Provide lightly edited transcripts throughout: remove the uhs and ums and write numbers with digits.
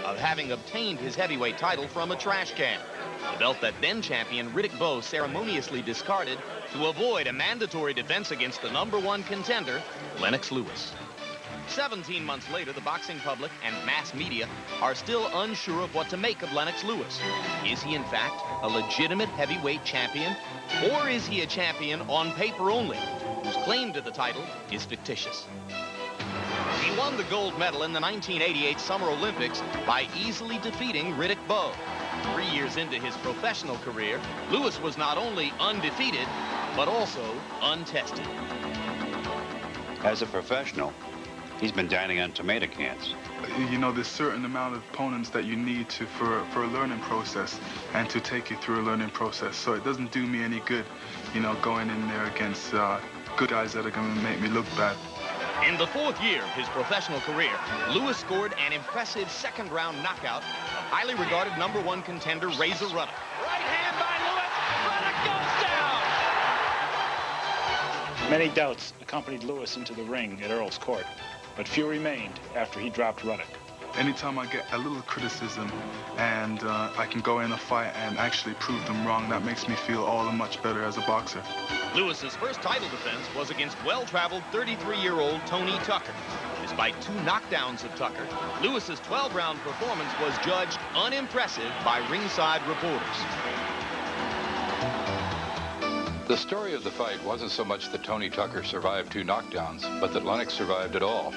of having obtained his heavyweight title from a trash can. The belt that then champion Riddick Bowe ceremoniously discarded to avoid a mandatory defense against the #1 contender, Lennox Lewis. 17 months later, the boxing public and mass media are still unsure of what to make of Lennox Lewis. Is he, in fact, a legitimate heavyweight champion? Or is he a champion on paper only, whose claim to the title is fictitious? He won the gold medal in the 1988 Summer Olympics by easily defeating Riddick Bowe. 3 years into his professional career, Lewis was not only undefeated, but also untested. As a professional, he's been dining on tomato cans. You know, there's a certain amount of opponents that you need for a learning process and to take you through a learning process. So it doesn't do me any good, you know, going in there against good guys that are going to make me look bad. In the 4th year of his professional career, Lewis scored an impressive second-round knockout of highly regarded #1 contender Razor Ruddock. Right hand by Lewis. Ruddock goes down. Many doubts accompanied Lewis into the ring at Earl's Court, but few remained after he dropped Ruddock. Anytime I get a little criticism and I can go in a fight and actually prove them wrong, that makes me feel all the much better as a boxer. Lewis's first title defense was against well-traveled 33-year-old Tony Tucker. Despite 2 knockdowns of Tucker, Lewis's 12-round performance was judged unimpressive by ringside reporters. The story of the fight wasn't so much that Tony Tucker survived 2 knockdowns, but that Lennox survived it all.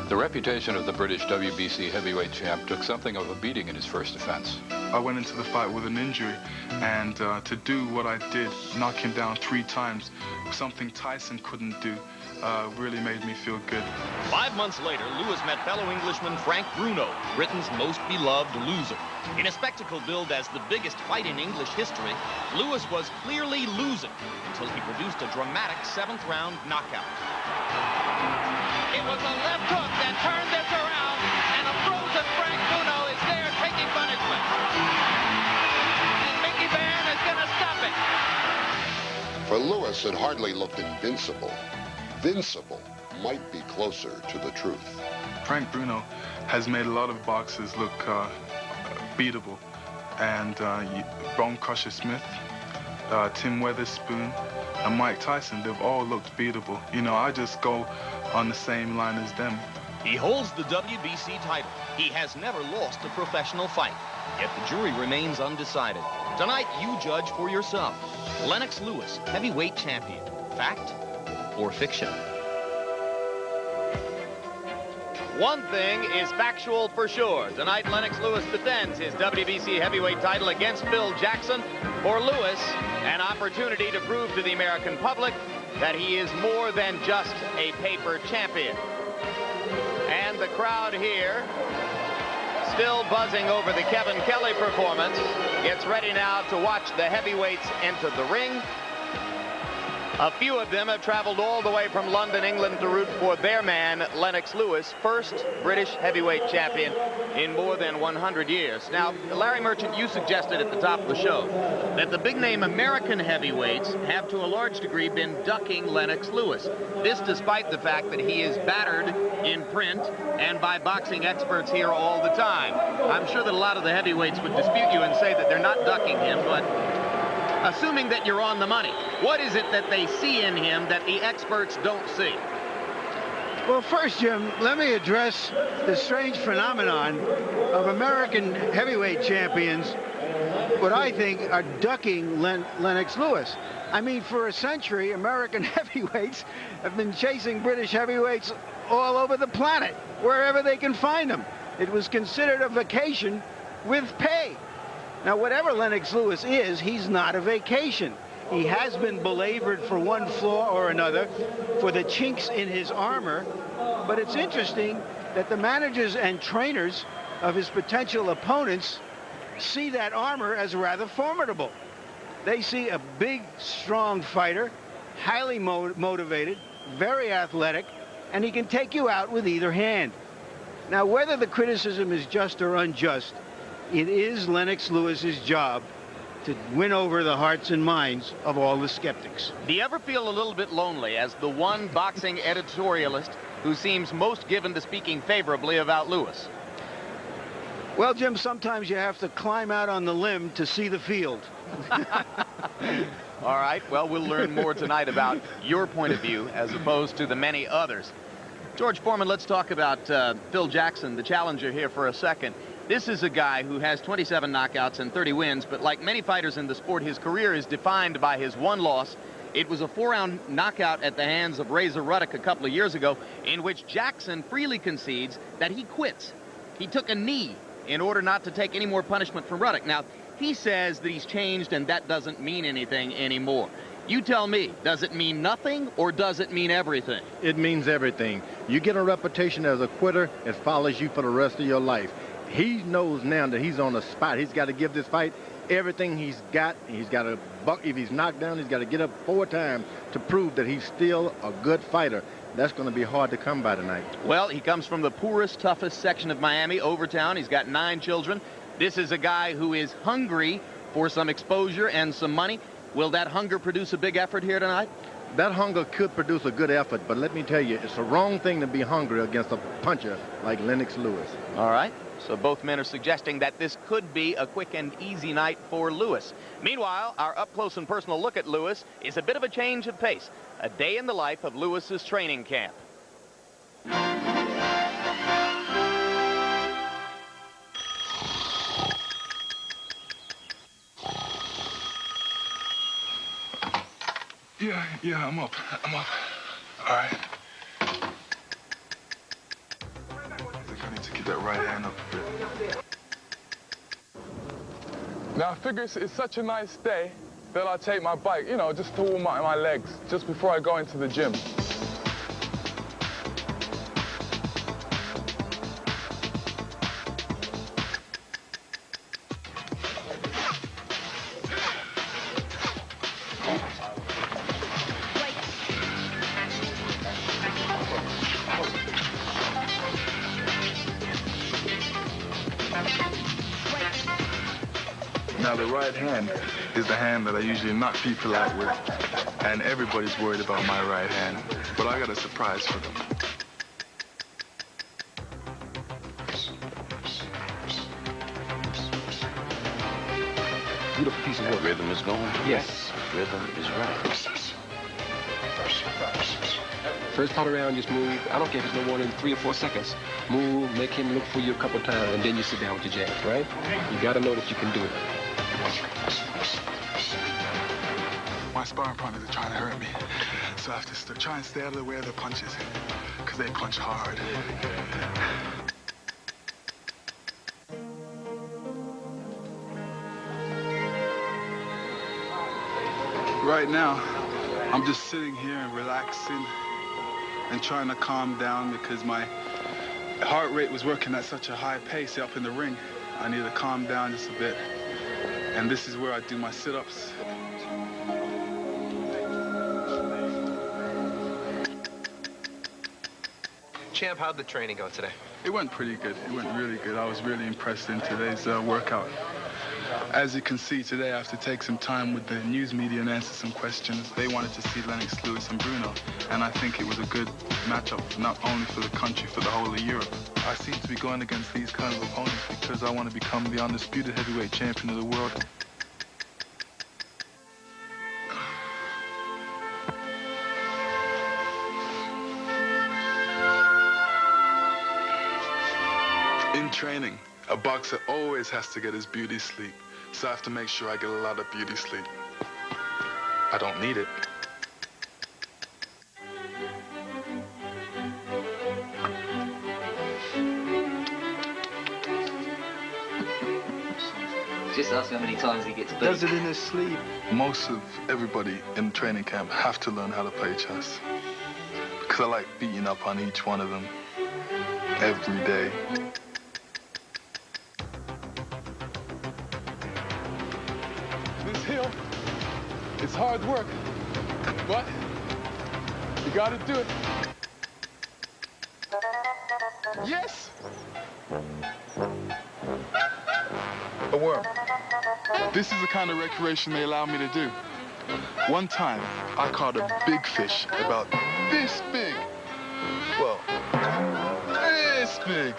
The reputation of the British WBC heavyweight champ took something of a beating in his first offense. I went into the fight with an injury, and to do what I did, knock him down 3 times, something Tyson couldn't do, really made me feel good. 5 months later, Lewis met fellow Englishman Frank Bruno, Britain's most beloved loser. In a spectacle billed as the biggest fight in English history, Lewis was clearly losing until he produced a dramatic 7th-round knockout. It was a left hook that turned this around, and a frozen Frank Bruno is there taking punishment. And Mickey Van is going to stop it. For Lewis, it hardly looked invincible. Vincible might be closer to the truth. Frank Bruno has made a lot of boxers look beatable. And Bone Crusher Smith, Tim Weatherspoon, and Mike Tyson, they've all looked beatable. You know, I just go on the same line as them. He holds the WBC title. He has never lost a professional fight, yet the jury remains undecided. Tonight, you judge for yourself. Lennox Lewis, heavyweight champion. Fact or fiction? One thing is factual for sure. Tonight, Lennox Lewis defends his WBC heavyweight title against Phil Jackson. For Lewis, an opportunity to prove to the American public that he is more than just a paper champion. And the crowd here, still buzzing over the Kevin Kelly performance, gets ready now to watch the heavyweights enter the ring. A few of them have traveled all the way from London, England to root for their man, Lennox Lewis, first British heavyweight champion in more than 100 years. Now, Larry Merchant, you suggested at the top of the show that the big-name American heavyweights have to a large degree been ducking Lennox Lewis. This despite the fact that he is battered in print and by boxing experts here all the time. I'm sure that a lot of the heavyweights would dispute you and say that they're not ducking him, but assuming that you're on the money, what is it that they see in him that the experts don't see? Well, first, Jim, let me address the strange phenomenon of American heavyweight champions, what I think are ducking Lennox Lewis. I mean, for a century, American heavyweights have been chasing British heavyweights all over the planet, wherever they can find them. It was considered a vacation with pay. Now, whatever Lennox Lewis is, he's not a vacation. He has been belabored for one flaw or another, for the chinks in his armor. But it's interesting that the managers and trainers of his potential opponents see that armor as rather formidable. They see a big, strong fighter, highly motivated, very athletic, and he can take you out with either hand. Now, whether the criticism is just or unjust, it is Lennox Lewis's job to win over the hearts and minds of all the skeptics. Do you ever feel a little bit lonely as the one boxing editorialist who seems most given to speaking favorably about Lewis? Well, Jim, sometimes you have to climb out on the limb to see the field. All right, well, we'll learn more tonight about your point of view as opposed to the many others. George Foreman, let's talk about Phil Jackson, the challenger here for a second. This is a guy who has 27 knockouts and 30 wins, but like many fighters in the sport, his career is defined by his one loss. It was a 4-round knockout at the hands of Razor Ruddock a couple of years ago, in which Jackson freely concedes that he quits. He took a knee in order not to take any more punishment from Ruddock. Now, he says that he's changed and that doesn't mean anything anymore. You tell me, does it mean nothing or does it mean everything? It means everything. You get a reputation as a quitter, it follows you for the rest of your life. He knows now that he's on the spot. He's got to give this fight everything he's got. He's got to buck. If he's knocked down, he's got to get up 4 times to prove that he's still a good fighter. That's going to be hard to come by tonight. Well, he comes from the poorest, toughest section of Miami, Overtown. He's got 9 children. This is a guy who is hungry for some exposure and some money. Will that hunger produce a big effort here tonight? That hunger could produce a good effort, but let me tell you, it's the wrong thing to be hungry against a puncher like Lennox Lewis. All right. So both men are suggesting that this could be a quick and easy night for Lewis. Meanwhile, our up-close and personal look at Lewis is a bit of a change of pace. A day in the life of Lewis's training camp. Yeah, I'm up. All right. I need to keep that right hand up a bit. Now, I figure it's such a nice day that I'll take my bike, you know, just to warm up my legs just before I go into the gym. Now, the right hand is the hand that I usually knock people out with, and everybody's worried about my right hand, but I got a surprise for them. Beautiful piece of work. Rhythm is going? Yes. Rhythm is right. First part around, just move. I don't care if it's no more than 3 or 4 seconds. Move, make him look for you a couple times, and then you sit down with your jabs, right? You got to know that you can do it. My sparring partners are trying to hurt me, so I have to try and stay out of the way of the punches, because they punch hard. Right now, I'm just sitting here and relaxing and trying to calm down because my heart rate was working at such a high pace up in the ring. I need to calm down just a bit. And this is where I do my sit-ups. Champ, how'd the training go today? It went pretty good. It went really good. I was really impressed in today's workout. As you can see today, I have to take some time with the news media and answer some questions. They wanted to see Lennox Lewis and Bruno, and I think it was a good matchup, not only for the country, for the whole of Europe. I seem to be going against these kinds of opponents because I want to become the undisputed heavyweight champion of the world. In training, a boxer always has to get his beauty sleep, so I have to make sure I get a lot of beauty sleep. I don't need it. Just ask how many times he gets beat. Does it in his sleep. Most of everybody in training camp have to learn how to play chess, because I like beating up on each one of them every day. This hill, it's hard work, but you gotta do it. Yes! A worm. This is the kind of recreation they allow me to do. One time, I caught a big fish about this big. Well, this big.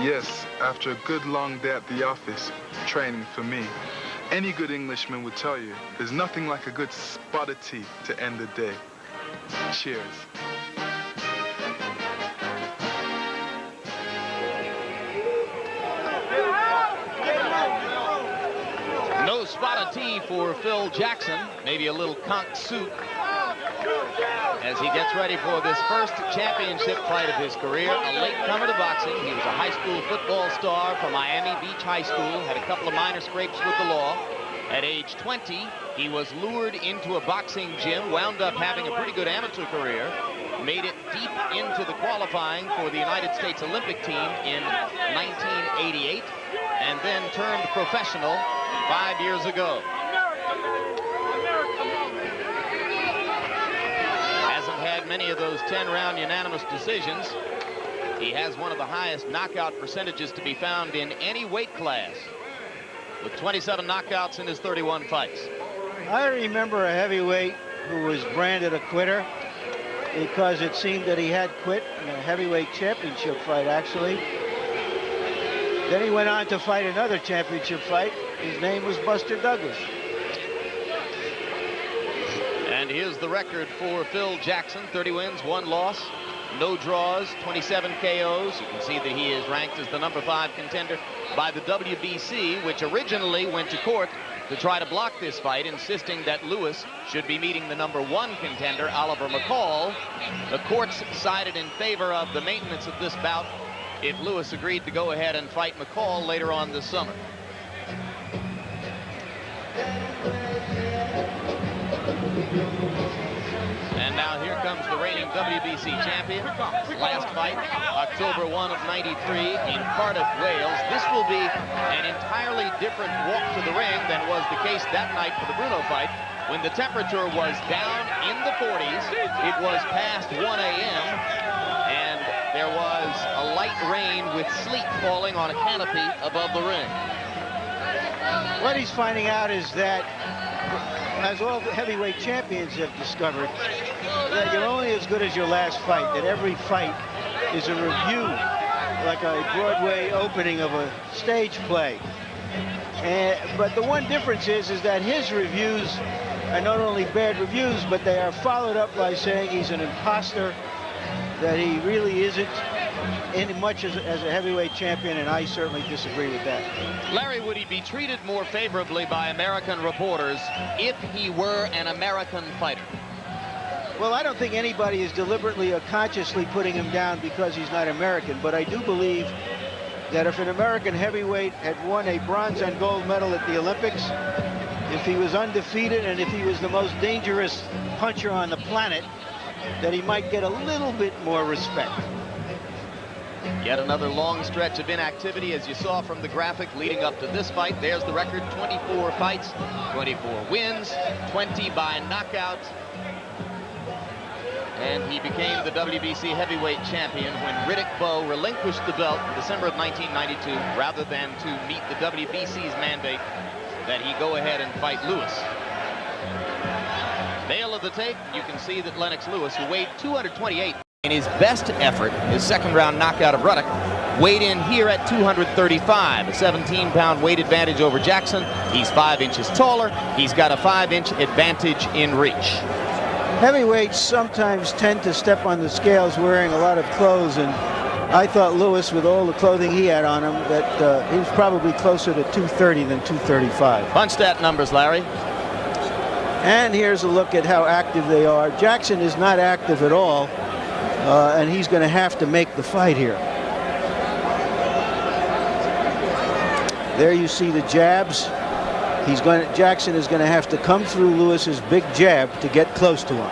Yes, after a good long day at the office, training for me. Any good Englishman would tell you, there's nothing like a good spot of tea to end the day. Cheers. No spot of tea for Phil Jackson. Maybe a little conch soup as he gets ready for this first championship fight of his career. A latecomer to boxing. He was a high school football star from Miami Beach High School. Had a couple of minor scrapes with the law. At age 20, he was lured into a boxing gym, wound up having a pretty good amateur career, made it deep into the qualifying for the United States Olympic team in 1988, and then turned professional 5 years ago. Hasn't had many of those 10-round unanimous decisions. He has one of the highest knockout percentages to be found in any weight class, with 27 knockouts in his 31 fights. I remember a heavyweight who was branded a quitter because it seemed that he had quit in a heavyweight championship fight, actually. Then he went on to fight another championship fight. His name was Buster Douglas. And here's the record for Phil Jackson: 30 wins, 1 loss, no draws, 27 KOs. You can see that he is ranked as the number 5 contender by the WBC, which originally went to court to try to block this fight, insisting that Lewis should be meeting the number 1 contender, Oliver McCall. The courts sided in favor of the maintenance of this bout if Lewis agreed to go ahead and fight McCall later on this summer. And now here comes the reigning WBC champion. Last fight, October 1 of '93 in Cardiff, Wales. This will be an entirely different walk to the ring than was the case that night for the Bruno fight, when the temperature was down in the 40s. It was past 1 a.m. and there was a light rain with sleet falling on a canopy above the ring. What he's finding out is that, as all the heavyweight champions have discovered, that you're only as good as your last fight, that every fight is a review, like a Broadway opening of a stage play. But the one difference is that his reviews are not only bad reviews, but they are followed up by saying he's an imposter, that he really isn't in much as a heavyweight champion, and I certainly disagree with that. Larry, would he be treated more favorably by American reporters if he were an American fighter? Well, I don't think anybody is deliberately or consciously putting him down because he's not American, but I do believe that if an American heavyweight had won a bronze and gold medal at the Olympics, if he was undefeated and if he was the most dangerous puncher on the planet, that he might get a little bit more respect. Yet another long stretch of inactivity, as you saw from the graphic leading up to this fight. There's the record: 24 fights, 24 wins, 20 by knockout. And he became the WBC heavyweight champion when Riddick Bowe relinquished the belt in December of 1992, rather than to meet the WBC's mandate that he go ahead and fight Lewis. Bail of the tape, you can see that Lennox Lewis, who weighed 228 in his best effort, his second-round knockout of Ruddock, weighed in here at 235, a 17-pound weight advantage over Jackson. He's 5 inches taller. He's got a 5-inch advantage in reach. Heavyweights sometimes tend to step on the scales wearing a lot of clothes, and I thought Lewis, with all the clothing he had on him, that he was probably closer to 230 than 235. Punch stat numbers, Larry. And here's a look at how active they are. Jackson is not active at all, and he's going to have to make the fight here. There you see the jabs. Jackson is going to have to come through Lewis's big jab to get close to him.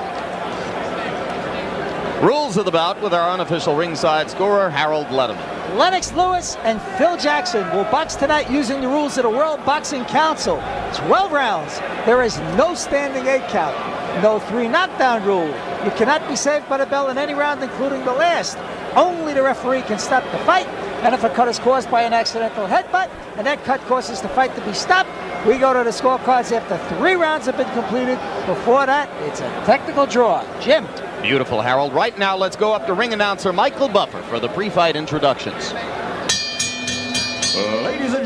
Rules of the bout with our unofficial ringside scorer, Harold Letterman. Lennox Lewis and Phil Jackson will box tonight using the rules of the World Boxing Council. 12 rounds. There is no standing 8 count. No 3 knockdown rule. You cannot be saved by the bell in any round, including the last. Only the referee can stop the fight. And if a cut is caused by an accidental headbutt, and that cut causes the fight to be stopped, we go to the scorecards after 3 rounds have been completed. Before that, it's a technical draw. Jim. Beautiful, Harold. Right now, let's go up to ring announcer Michael Buffer for the pre-fight introductions.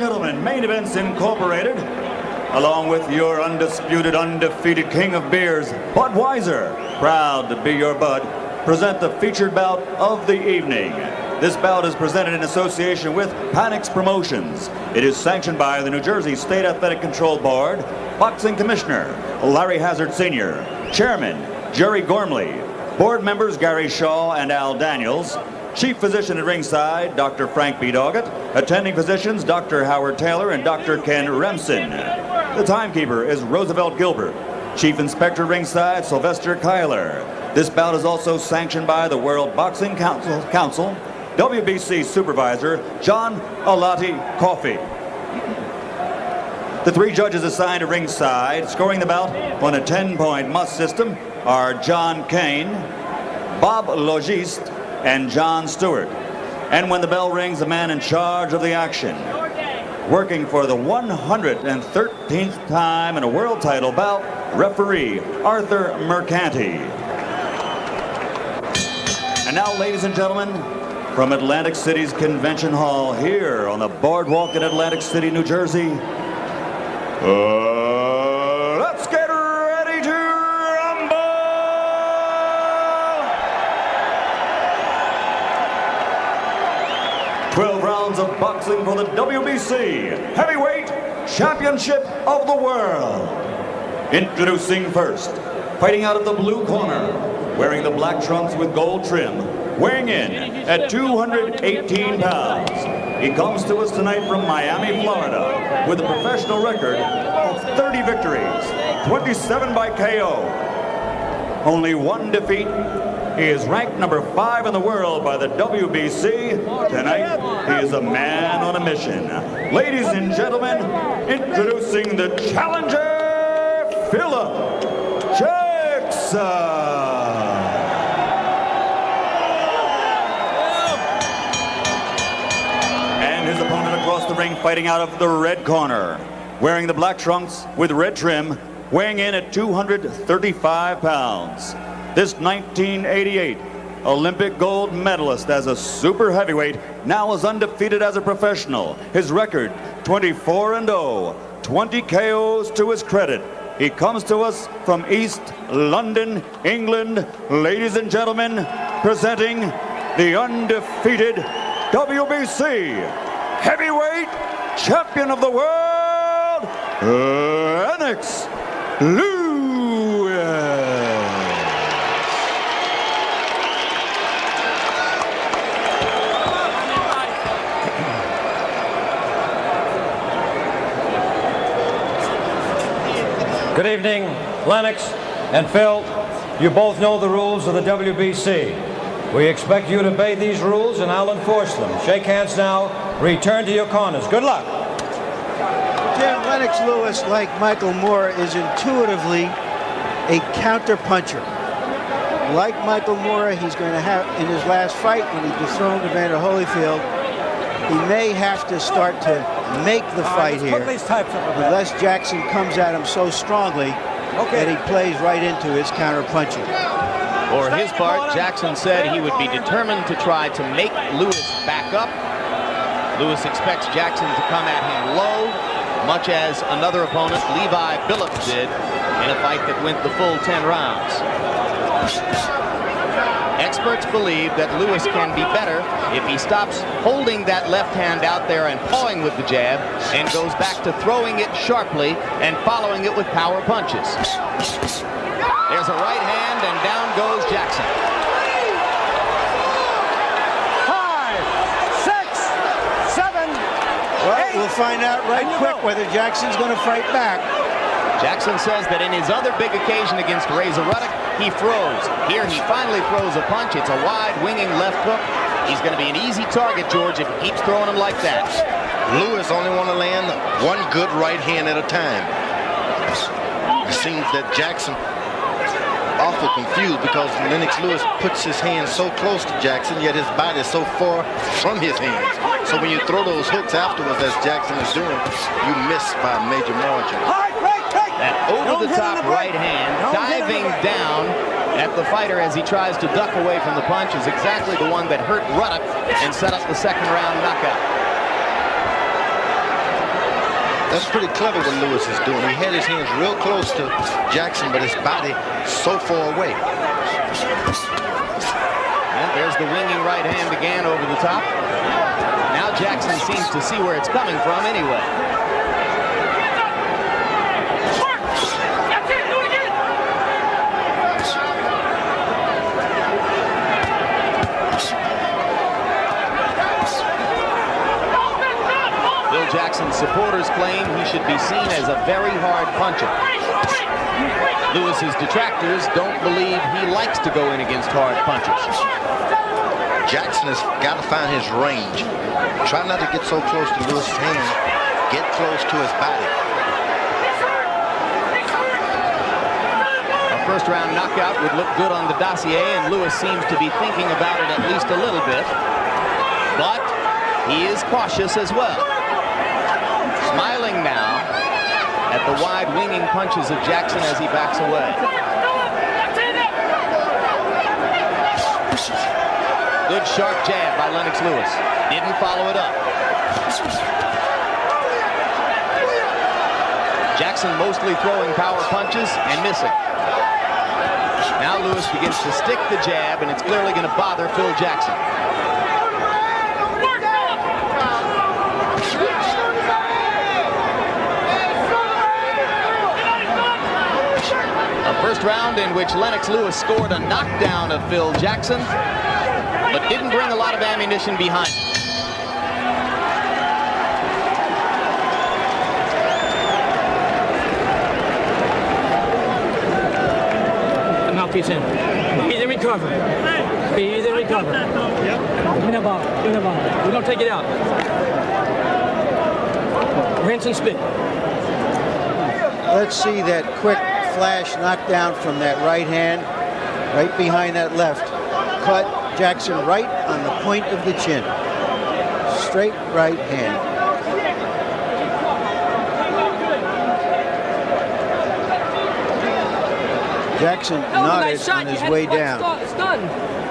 gentlemen, Main Events Incorporated, along with your undisputed, undefeated king of beers, Budweiser, proud to be your bud, present the featured bout of the evening. This bout is presented in association with Panics Promotions. It is sanctioned by the New Jersey State Athletic Control Board, Boxing Commissioner Larry Hazard Sr., Chairman Jerry Gormley, Board members Gary Shaw and Al Daniels, Chief Physician at ringside, Dr. Frank B. Doggett, attending physicians Dr. Howard Taylor and Dr. Ken Remsen. The timekeeper is Roosevelt Gilbert. Chief Inspector ringside, Sylvester Kyler. This bout is also sanctioned by the World Boxing Council, WBC Supervisor John Alati Coffey. The 3 judges assigned to ringside, scoring the bout on a 10-point must system, are John Kane, Bob Logiste, and John Stewart. And when the bell rings, the man in charge of the action, working for the 113th time in a world title bout, referee Arthur Mercanti. And now, ladies and gentlemen, from Atlantic City's Convention Hall here on the boardwalk in Atlantic City, New Jersey, let's get ready to rumble! 12 rounds of boxing for the WBC Heavyweight Championship of the World. Introducing first, fighting out of the blue corner, wearing the black trunks with gold trim, weighing in at 218 pounds. He comes to us tonight from Miami, Florida, with a professional record of 30 victories, 27 by KO. Only 1 defeat. He is ranked number 5 in the world by the WBC. Tonight, he is a man on a mission. Ladies and gentlemen, introducing the challenger, Philip Jackson. His opponent across the ring, fighting out of the red corner, wearing the black trunks with red trim, weighing in at 235 pounds. This 1988 Olympic gold medalist as a super heavyweight now is undefeated as a professional. His record, 24-0, 20 KOs to his credit. He comes to us from East London, England. Ladies and gentlemen, presenting the undefeated WBC Heavyweight Champion of the World, Lennox Lewis. Good evening, Lennox and Phil. You both know the rules of the WBC. We expect you to obey these rules, and I'll enforce them. Shake hands now. Return to your corners. Good luck. Jim, Lennox Lewis, like Michael Moore, is intuitively a counter-puncher. Like Michael Moore, he's going to have, in his last fight, when he dethroned Evander Holyfield, he may have to start to make the fight here, unless Jackson comes at him so strongly that he plays right into his counter-punching. For his part, Jackson said he would be determined to try to make Lewis back up. Lewis expects Jackson to come at him low, much as another opponent, Levi Billups, did in a fight that went the full 10 rounds. Experts believe that Lewis can be better if he stops holding that left hand out there and pawing with the jab and goes back to throwing it sharply and following it with power punches. There's a right hand, and down goes Jackson. 5, 6, 7, Well, we'll find out right quick whether Jackson's going to fight back. Jackson says that in his other big occasion against Razor Ruddock, he throws. Here he finally throws a punch. It's a wide winging left hook. He's going to be an easy target, George, if he keeps throwing him like that. Lewis only want to land one good right hand at a time. It seems that Jackson awful confused because Lennox Lewis puts his hands so close to Jackson, yet his body is so far from his hands. So when you throw those hooks afterwards, as Jackson is doing, you miss by a major margin. That over-the-top right hand, diving down at the fighter as he tries to duck away from the punch, is exactly the one that hurt Ruddock and set up the second round knockout. That's pretty clever what Lewis is doing. He had his hands real close to Jackson, but his body so far away. And there's the winging right hand again over the top. Now Jackson seems to see where it's coming from anyway. Phil Jackson's supporters claim he should be seen as a very hard puncher. Lewis's detractors don't believe he likes to go in against hard punches. Jackson has got to find his range. Try not to get so close to Lewis's hand. Get close to his body. A first-round knockout would look good on the dossier, and Lewis seems to be thinking about it at least a little bit. But he is cautious as well. Smiling now at the wide winging punches of Jackson as he backs away. Good sharp jab by Lennox Lewis. Didn't follow it up. Jackson mostly throwing power punches and missing. Now Lewis begins to stick the jab, and it's clearly going to bother Phil Jackson. A first round in which Lennox Lewis scored a knockdown of Phil Jackson, but didn't bring a lot of ammunition behind it. Mouthpiece in. Breathe and recover. Breathe and recover. Yep. In a ball. In a ball. We don't take it out. Rinse and spit. Let's see that quick flash knockdown from that right hand, right behind that left. Cut Jackson right on the point of the chin. Straight right hand. Jackson nodded on his way down. It's done.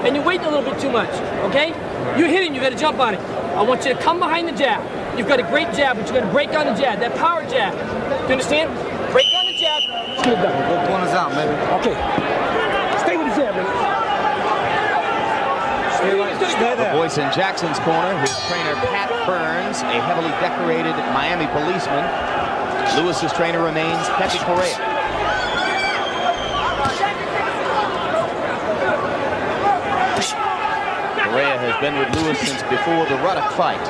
And you're waiting a little bit too much, okay? You hit him, you got to jump on it. I want you to come behind the jab. You've got a great jab, but you got to break on the jab, that power jab. Do you understand? Break on the jab. Let's get it done. Go corners out, baby. Okay. Stay with the jab, baby. The voice in Jackson's corner, his trainer Pat Burns, a heavily decorated Miami policeman. Lewis's trainer remains Pepe Correa. Correa has been with Lewis since before the Ruddock fight.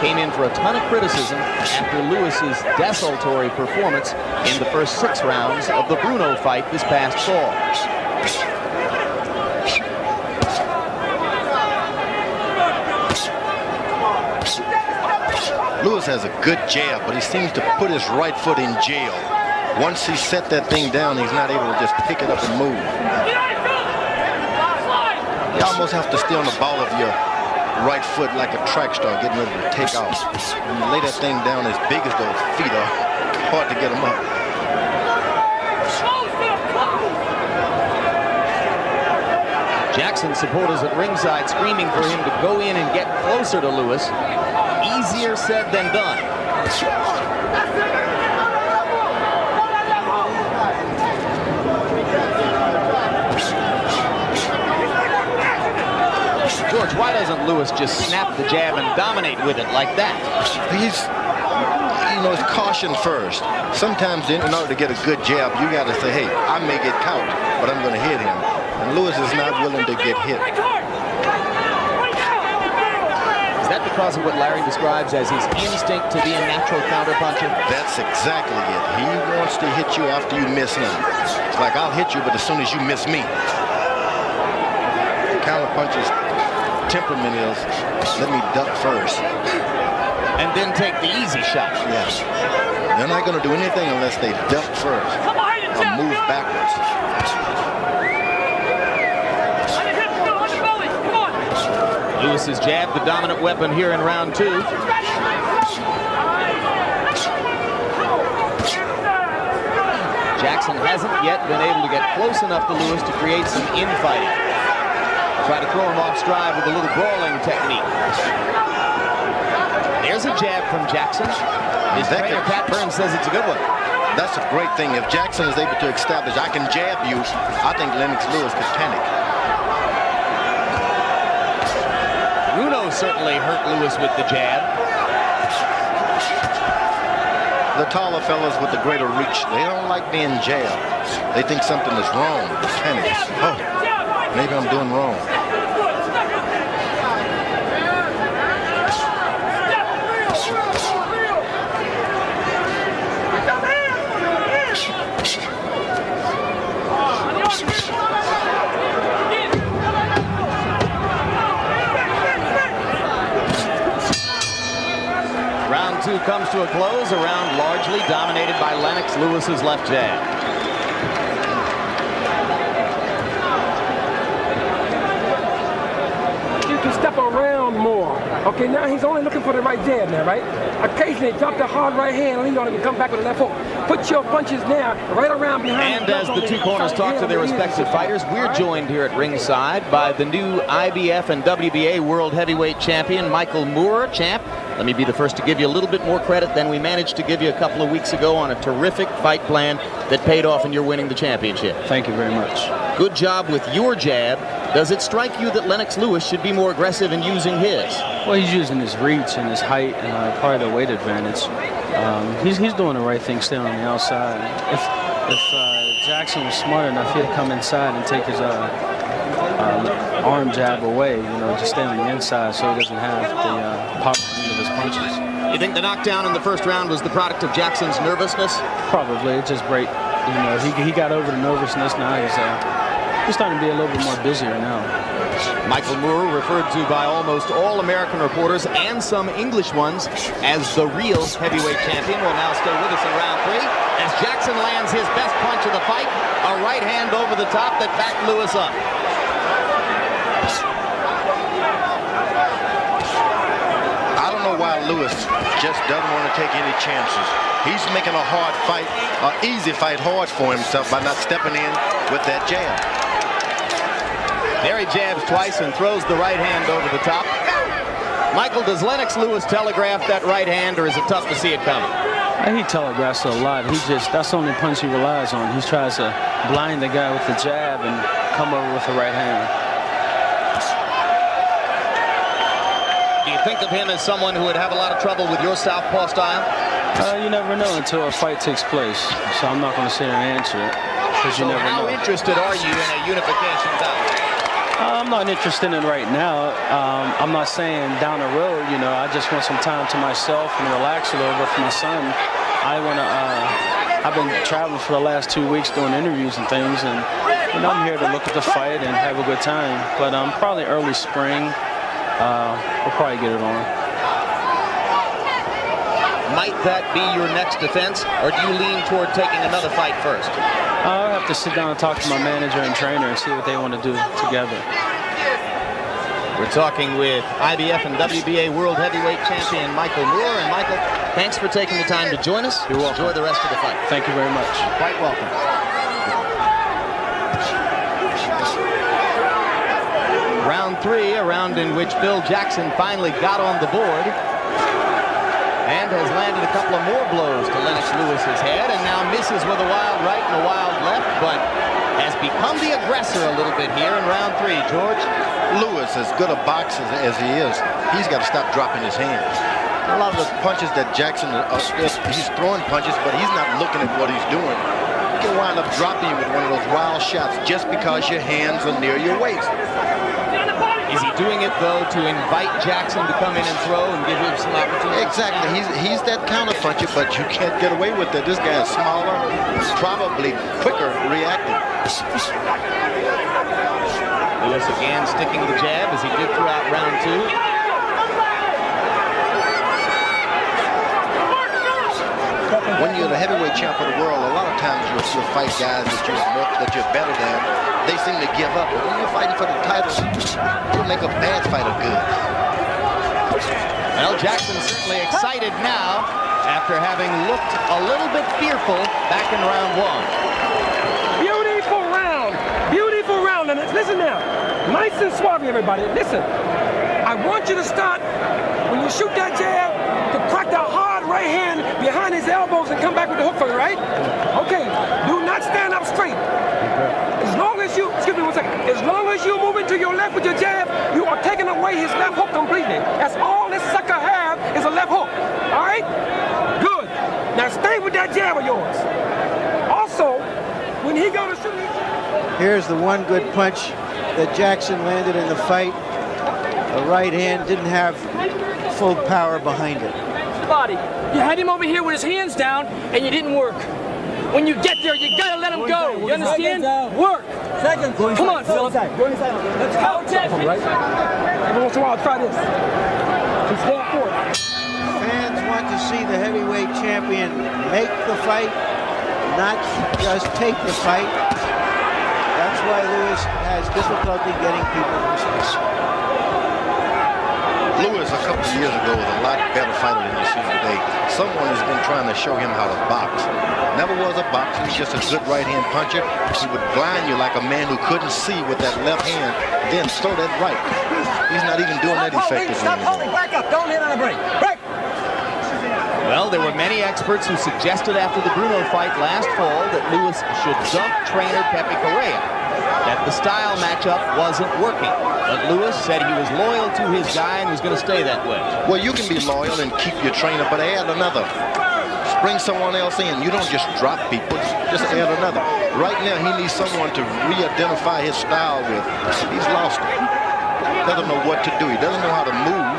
Came in for a ton of criticism after Lewis's desultory performance in the first 6 rounds of the Bruno fight this past fall. Lewis has a good jab, but he seems to put his right foot in jail. Once he set that thing down, he's not able to just pick it up and move. You almost have to stay on the ball of your right foot like a track star getting ready to take off. When you lay that thing down as big as those feet are, hard to get them up. Jackson supporters at ringside screaming for him to go in and get closer to Lewis. Easier said than done. George, why doesn't Lewis just snap the jab and dominate with it like that? He's, it's caution first. Sometimes in order to get a good jab, you got to say, hey, I may get caught, but I'm going to hit him. And Lewis is not willing to get hit. Is that because of what Larry describes as his instinct to be a natural counterpuncher? That's exactly it. He wants to hit you after you miss him. It's like, I'll hit you, but as soon as you miss me. Counterpuncher's temperament is, let me duck first. And then take the easy shot. Yes. They're not going to do anything unless they duck first or move backwards. Lewis's jab, the dominant weapon here in round 2. Jackson hasn't yet been able to get close enough to Lewis to create some infighting. Try to throw him off stride with a little brawling technique. There's a jab from Jackson. His trainer, Pat Burns, says it's a good one. That's a great thing. If Jackson is able to establish, I can jab you, I think Lennox Lewis could panic. Bruno certainly hurt Lewis with the jab. The taller fellas with the greater reach, they don't like being jabbed. They think something is wrong. Panic. Oh, maybe I'm doing wrong. Round two comes to a close, a round largely dominated by Lennox Lewis's left jab. You can step around more. Okay, now he's only looking for the right jab now, right? Occasionally drop the hard right hand, and he's going to come back with a left hook. Put your punches now right around behind. And as the two corners talk to their respective fighters, we're joined here at ringside by the new IBF and WBA World Heavyweight Champion, Michael Moore. Champ, let me be the first to give you a little bit more credit than we managed to give you a couple of weeks ago on a terrific fight plan that paid off and you're winning the championship. Thank you very much. Good job with your jab. Does it strike you that Lennox Lewis should be more aggressive in using his? Well, he's using his reach and his height and probably the weight advantage. He's doing the right thing, staying on the outside. If Jackson was smart enough, he'd come inside and take his arm jab away, just stay on the inside so he doesn't have the power of his punches. You think the knockdown in the first round was the product of Jackson's nervousness? Probably. It just break. He got over the nervousness. Now he's starting to be a little bit more busier now. Michael Moore, referred to by almost all American reporters and some English ones as the real heavyweight champion, will now stay with us in round three as Jackson lands his best punch of the fight, a right hand over the top that backed Lewis up. I don't know why Lewis just doesn't want to take any chances. He's making a hard fight, an easy fight hard for himself by not stepping in with that jab. There he jabs twice and throws the right hand over the top. Michael, does Lennox Lewis telegraph that right hand, or is it tough to see it coming? He telegraphs it a lot. That's the only punch he relies on. He tries to blind the guy with the jab and come over with the right hand. Do you think of him as someone who would have a lot of trouble with your southpaw style? You never know until a fight takes place. So I'm not going to sit here and answer it, because you never know. How interested are you in a unification bout? I'm not interested in it right now. I'm not saying down the road, I just want some time to myself and relax a little bit for my son. I've been traveling for the last 2 weeks doing interviews and things, and I'm here to look at the fight and have a good time. But probably early spring, we'll probably get it on. Might that be your next defense, or do you lean toward taking another fight first? I'll have to sit down and talk to my manager and trainer and see what they want to do together. We're talking with IBF and WBA World Heavyweight Champion Michael Moore. And Michael, thanks for taking the time to join us. You're welcome. Enjoy the rest of the fight. Thank you very much. Quite welcome. Round three, a round in which Phil Jackson finally got on the board and has landed a couple of more blows to Lennox Lewis's head, and now misses with a wild right and a wild left, but has become the aggressor a little bit here in round three. George? Lewis, as good a boxer as he is, he's got to stop dropping his hands. A lot of the punches that Jackson, he's throwing punches, but he's not looking at what he's doing. You can wind up dropping you with one of those wild shots just because your hands are near your waist. Is he doing it, though, to invite Jackson to come in and throw and give him some opportunity? Exactly. He's that counter puncher, but you can't get away with it. This guy is smaller, probably quicker reacting. Lewis again sticking the jab as he did throughout round two. When you're the heavyweight champ of the world, a lot of times you'll fight guys that you're better than. They seem to give up. But when you're fighting for the title, you'll make a bad fighter good. Well, Jackson's certainly excited now after having looked a little bit fearful back in round one. Beautiful round. Beautiful round. And listen now. My listen suave, everybody. Listen. I want you to start, when you shoot that jab, to crack that hard right hand behind his elbows and come back with the hook for it, right? Okay. Do not stand up straight. As long as you, excuse me one second, as long as you move into your left with your jab, you are taking away his left hook completely. That's all this sucker have is a left hook. All right? Good. Now stay with that jab of yours. Also, when he goes to shoot, here's the one good punch that Jackson landed in the fight. The right hand didn't have full power behind it. Body. You had him over here with his hands down, and you didn't work. When you get there, you gotta let him go. You understand? Work. Second. Come on, Philip. Go inside. Let's go. Right? Every once in a while, try this. Just stand forward. Fans want to see the heavyweight champion make the fight, not just take the fight. That's why Lewis has difficulty getting people to respect. Lewis, a couple of years ago, was a lot better fighter than you see today. Someone has been trying to show him how to box. Never was a boxer, he's just a good right-hand puncher. He would blind you like a man who couldn't see with that left hand, then throw that right. He's not even doing that effectively. Stop holding, back up, don't hit on a break. Break! Well, there were many experts who suggested after the Bruno fight last fall that Lewis should dump trainer Pepe Correa, that the style matchup wasn't working. But Lewis said he was loyal to his guy and was going to stay that way. Well, you can be loyal and keep your trainer, but add another. Bring someone else in. You don't just drop people, just add another. Right now, he needs someone to re-identify his style with. He's lost it. Doesn't know what to do. He doesn't know how to move.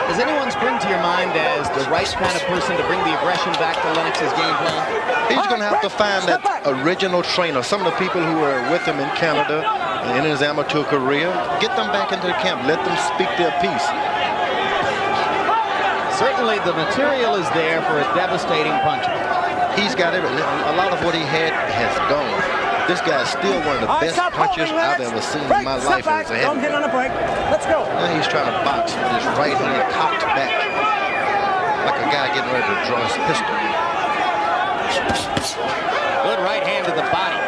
Does anyone spring to your mind as the right kind of person to bring the aggression back to Lennox's game plan? He's going to have to find that original trainer. Some of the people who were with him in Canada and in his amateur career, get them back into the camp. Let them speak their piece. Certainly the material is there for a devastating puncher. He's got everything. A lot of what he had has gone. This guy's still one of the best punchers I've ever seen in my life as a heavyweight. Don't hit on a break. Let's go. Now he's trying to box with his right hand cocked back, like a guy getting ready to draw his pistol. Good right hand to the body.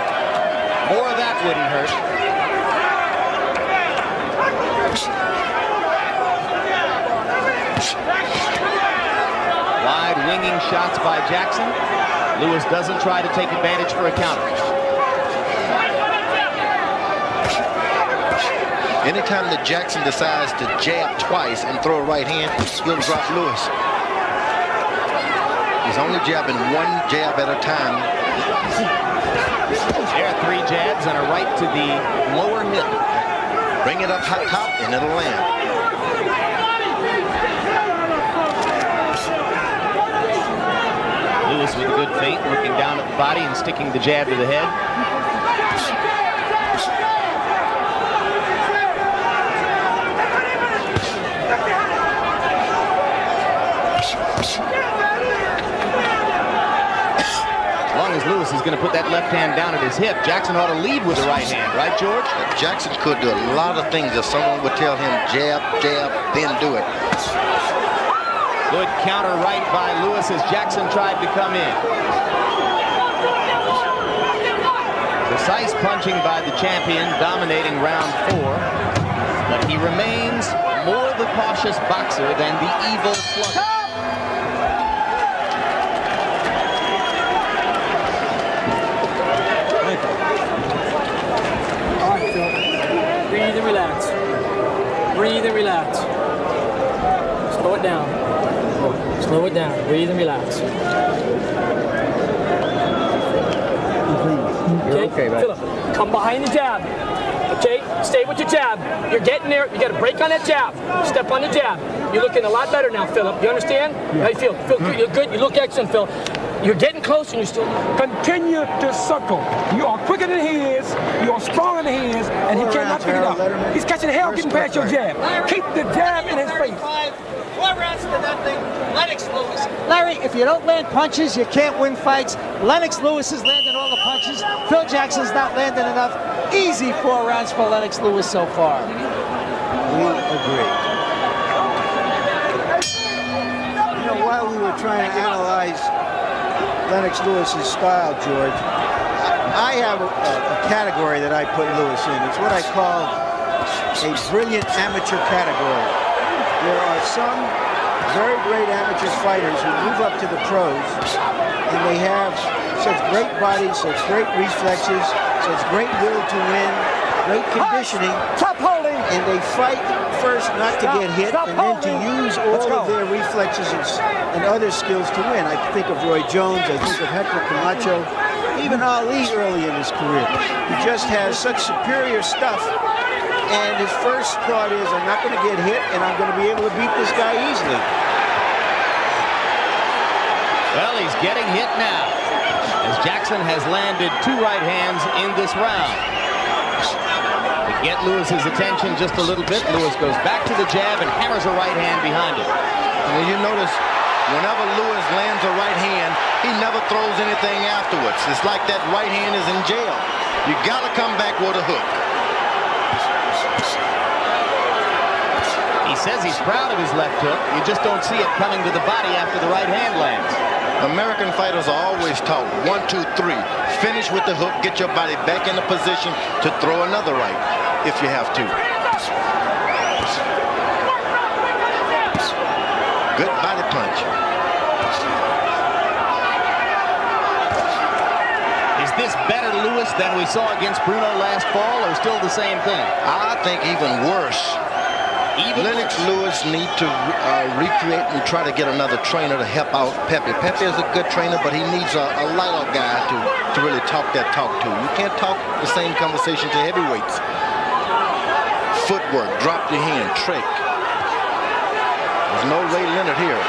More of that wouldn't hurt. Wide winging shots by Jackson. Lewis doesn't try to take advantage for a counter. Anytime that Jackson decides to jab twice and throw a right hand, he'll drop Lewis. He's only jabbing one jab at a time. There are 3 jabs and a right to the lower hip. Bring it up hot top and it'll land. Lewis with a good feint, looking down at the body and sticking the jab to the head. As long as Lewis is going to put that left hand down at his hip, Jackson ought to lead with the right hand, right, George? Jackson could do a lot of things if someone would tell him jab, jab, then do it. Good counter right by Lewis as Jackson tried to come in. Precise punching by the champion, dominating round 4. But he remains more the cautious boxer than the evil slugger. Breathe and relax. Breathe and relax. Slow it down. Slow it down. Breathe and relax. Okay, Philip, come behind the jab. Okay, stay with your jab. You're getting there. You got to break on that jab. Step on the jab. You're looking a lot better now, Philip. You understand? Yeah. How you feel? Feel good. You're good. You look excellent, Phil. You're getting close and you're still... Continue to circle. You are quicker than he is. You are stronger than he is. And he cannot pick it up. He's catching hell getting past your jab. Keep the jab in his face. 4 rounds to nothing. Lennox Lewis. Larry, if you don't land punches, you can't win fights. Lennox Lewis is landing all the punches. Phil Jackson's not landing enough. Easy 4 rounds for Lennox Lewis so far. We agree. You know, while we were trying to analyze Lennox Lewis's style, George, I have a category that I put Lewis in. It's what I call a brilliant amateur category. There are some very great amateur fighters who move up to the pros, and they have such great bodies, such great reflexes, such great will to win, great conditioning. Stop holding! And they fight first not to get hit, and then to use all of their reflexes and other skills to win. I think of Roy Jones, I think of Hector Camacho, even Ali early in his career. He just has such superior stuff, and his first thought is, I'm not going to get hit, and I'm going to be able to beat this guy easily. Well, he's getting hit now, as Jackson has landed 2 right hands in this round. To get Lewis's attention just a little bit, Lewis goes back to the jab and hammers a right hand behind it. And you notice, whenever Lewis lands a right hand, he never throws anything afterwards. It's like that right hand is in jail. You got to come back with a hook. He says he's proud of his left hook. You just don't see it coming to the body after the right hand lands. American fighters are always taught 1, 2, 3. Finish with the hook, get your body back in a position to throw another right if you have to. Good body punch. Is this better Lewis than we saw against Bruno last fall, or still the same thing? I think even worse. Lennox Lewis needs to recreate and try to get another trainer to help out Pepe. Pepe is a good trainer, but he needs a lighter guy to really talk that talk to. You can't talk the same conversation to heavyweights. Footwork, drop your hand, trick. There's no Ray Leonard here.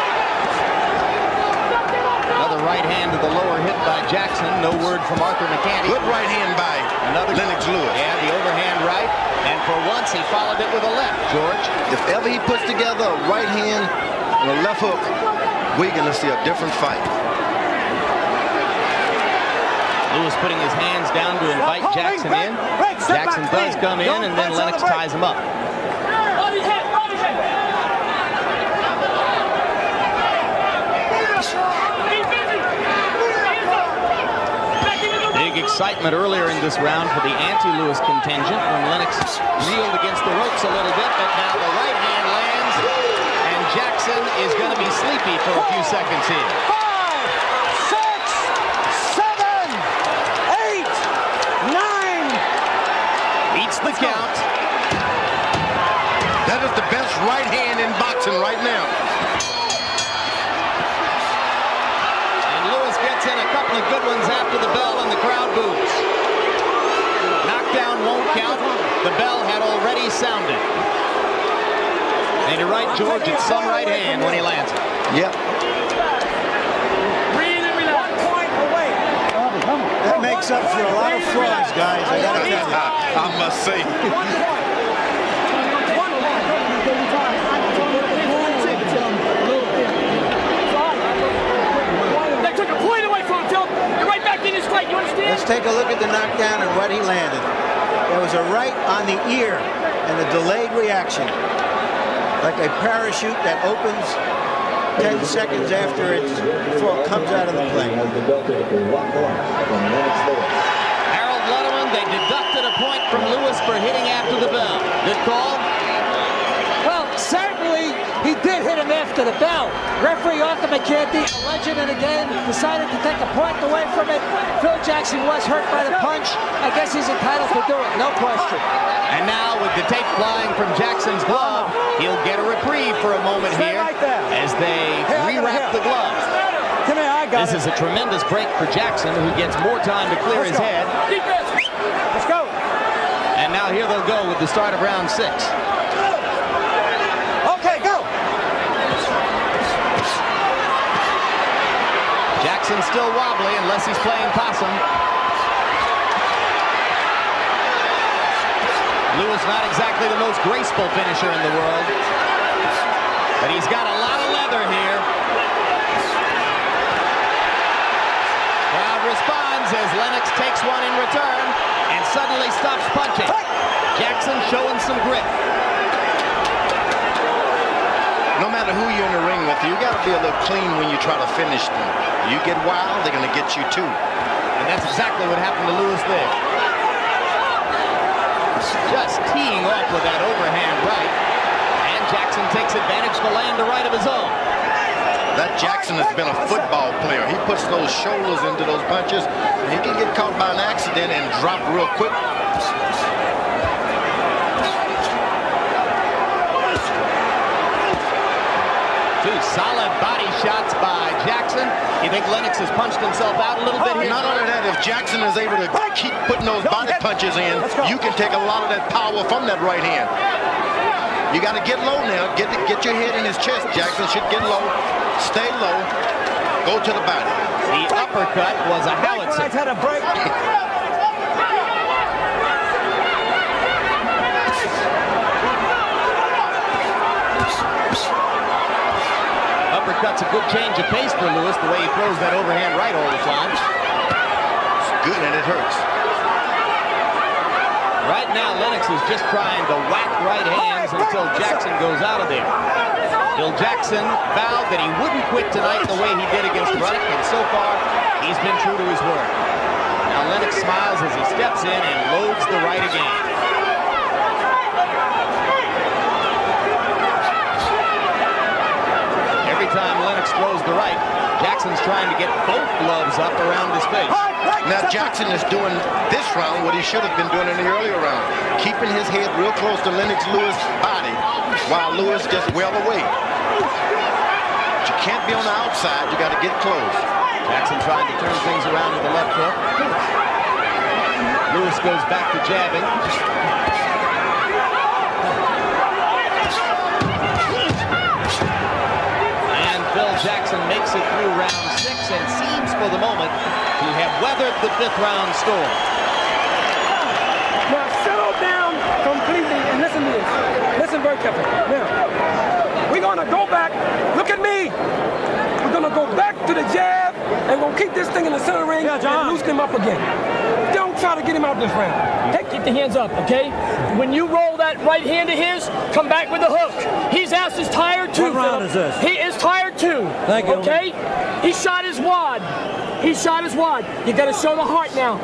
Another right hand to the lower hit by Jackson. No word from Arthur McCanty. Good right hand by Lennox Lewis. Yeah, the overhand right. And for once, he followed it with a left, George. If ever he puts together a right hand and a left hook, we're going to see a different fight. Lewis putting his hands down to invite Jackson in. Jackson does come in, and then Lennox ties him up. Big excitement earlier in this round for the anti-Lewis contingent when Lennox reeled against the ropes a little bit, but now the right hand lands, and Jackson is going to be sleepy for a few seconds here. 5, 6, 7, 8, 9. Beats the count. That is the best right hand in boxing right now. In a couple of good ones after the bell, and the crowd boos. Knockdown won't count. The bell had already sounded. And you're right, George, it's some right hand when he lands it. Yep. That makes up for a lot of frauds, guys. I gotta tell you. I must say. Let's take a look at the knockdown and what he landed. There was a right on the ear and a delayed reaction. Like a parachute that opens 10 seconds before it comes out of the plane. Harold Letterman, they deducted a point from Lewis for hitting after the bell. Good call? Well, certainly he did hit him after the bell. Referee Arthur McCanty, a legend, and again, decided to take a point away from it. Phil Jackson was hurt by the punch. I guess he's entitled to do it, no question. And now with the tape flying from Jackson's glove, he'll get a reprieve for a moment here as they rewrap the glove. Come here, I got This is a tremendous break for Jackson, who gets more time to clear his head. Let's go. And now here they'll go with the start of round 6. Okay, go. Jackson's still wobbly unless he's playing possum. Lewis not exactly the most graceful finisher in the world, but he's got a lot of leather here. Crowd responds as Lennox takes one in return and suddenly stops punching. Jackson showing some grit. No matter who you're in the ring with, you got to be a little clean when you try to finish them. You get wild, they're going to get you too. And that's exactly what happened to Lewis there. just teeing off with that overhand right. And Jackson takes advantage to land the right of his own. That Jackson has been a football player. He puts those shoulders into those punches, and he can get caught by an accident and drop real quick. Two solid body shots by Jackson. You think Lennox has punched himself out a little bit here? Not only that, if Jackson is able to keep putting those body punches in, you can take a lot of that power from that right hand. You got to get low now. Get your head in his chest. Jackson should get low, stay low, go to the body. The uppercut was a howitzer. Had a break. Uppercut's a good change of pace for Lewis, the way he throws that overhand right all the time. It's good and it hurts. Right now, Lennox is just trying to whack right hands until Jackson goes out of there. Phil Jackson vowed that he wouldn't quit tonight the way he did against Ruddock, and so far, he's been true to his word. Now Lennox smiles as he steps in and loads the right again. Every time Lennox throws the right, Jackson's trying to get both gloves up around his face. Now Jackson is doing this round what he should have been doing in the earlier round, keeping his head real close to Lennox Lewis' body while Lewis just well away. But you can't be on the outside, you got to get close. Jackson trying to turn things around with the left hook. Lewis goes back to jabbing. And Phil Jackson makes it through round 6 and seems for the moment to have weathered the 5th round storm. Now settle down completely and listen to this. Listen very carefully. Now, we're going to go back. Look at me. We're going to go back to the jab and we're going to keep this thing in the center ring and loosen him up again. Don't try to get him out this round. Hey, keep the hands up, okay? When you roll that right hand of his, come back with the hook. His ass is tired too. What round is this? He is tired too. Thank you. Okay? He shot his wad. He shot his wad. You got to show the heart now.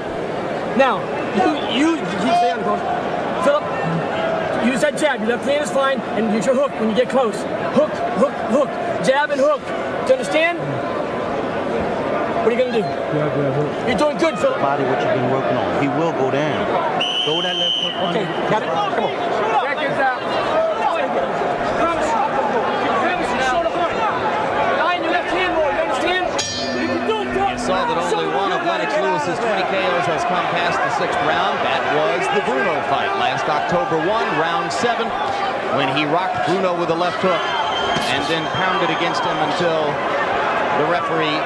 Now, you stay on the coach. Philip, use that jab. Your left hand is fine, and use your hook when you get close. Hook, hook, hook. Jab and hook. Do you understand? What are you going to do? You're doing good, Philip. Body, what you've been working on. He will go down. Throw that left foot. Okay, got it? Come on. Seconds out. Show the heart. Line your left hand more. You understand? You saw that only one of Lennox Lewis's 20 KOs has come past the 6th round. That was the Bruno fight last October 1, round 7, when he rocked Bruno with a left hook and then pounded against him until the referee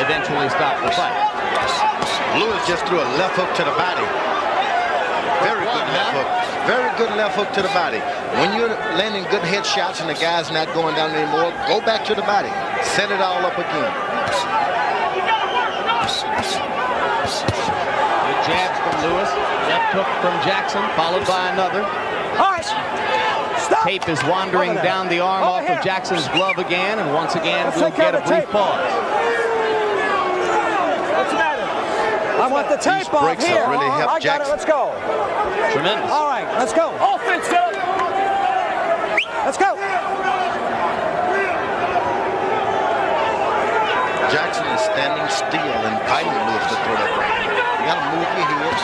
eventually stopped the fight. Lewis just threw a left hook to the body. Very good left hook. Very good left hook to the body. When you're landing good head shots and the guy's not going down anymore, go back to the body. Set it all up again. Good jabs from Lewis. Left hook from Jackson, followed by another. All right. Stop. Tape is wandering down the arm off of Jackson's glove again, and once again we'll get a brief pause. What's the matter? I want the tape off breaks here. have really helped I got it. Jackson. Let's go. Tremendous. All right, let's go. Offense, Philip. Let's go. Jackson is standing still and fighting Lewis to throw that right hand. You got to move your head,